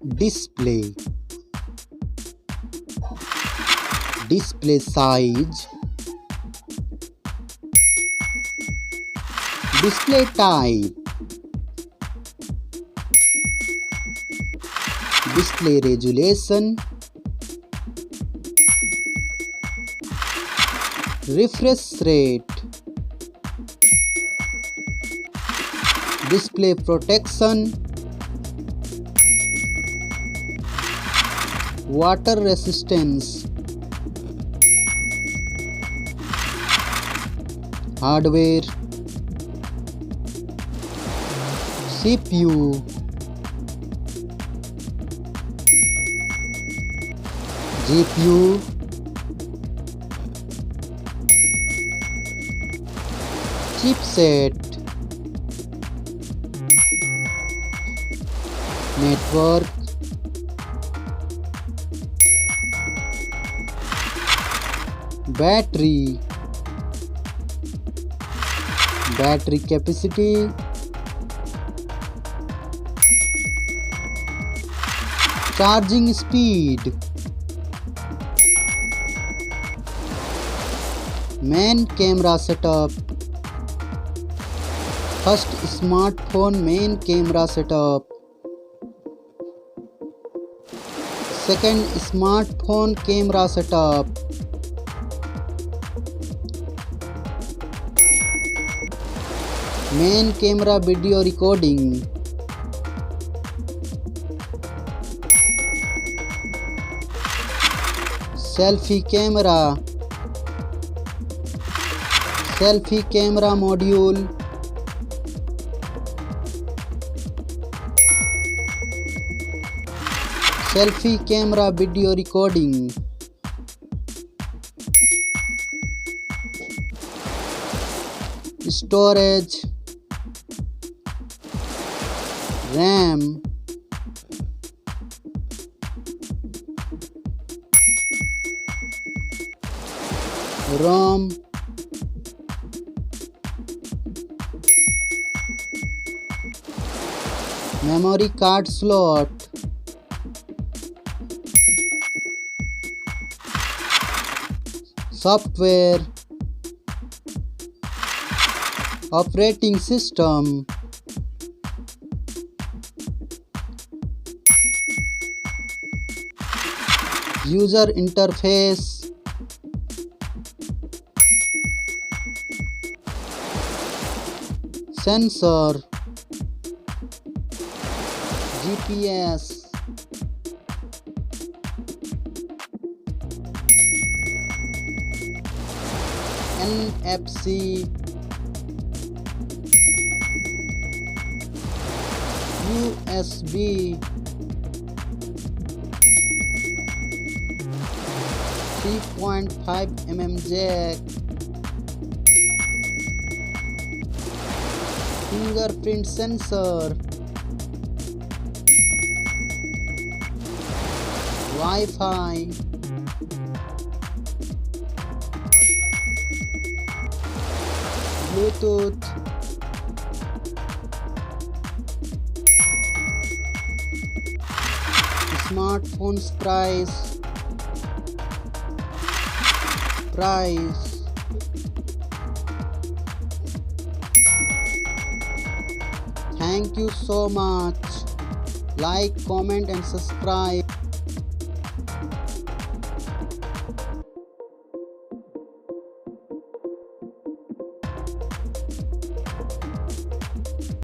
display, display size, display type, display resolution, refresh rate, display protection, water resistance, hardware, CPU, GPU, chipset, network, battery, battery capacity, charging speed, main camera setup, first smartphone main camera setup, second smartphone camera setup, main camera video recording, selfie camera, selfie camera module, selfie camera video recording, storage, RAM, ROM, memory card slot, software, operating system, user interface, sensor, GPS, NFC, USB, 3.5mm jack, fingerprint sensor, Wi-Fi, Bluetooth, smartphone's price, Thank you so much. Like, comment and subscribe.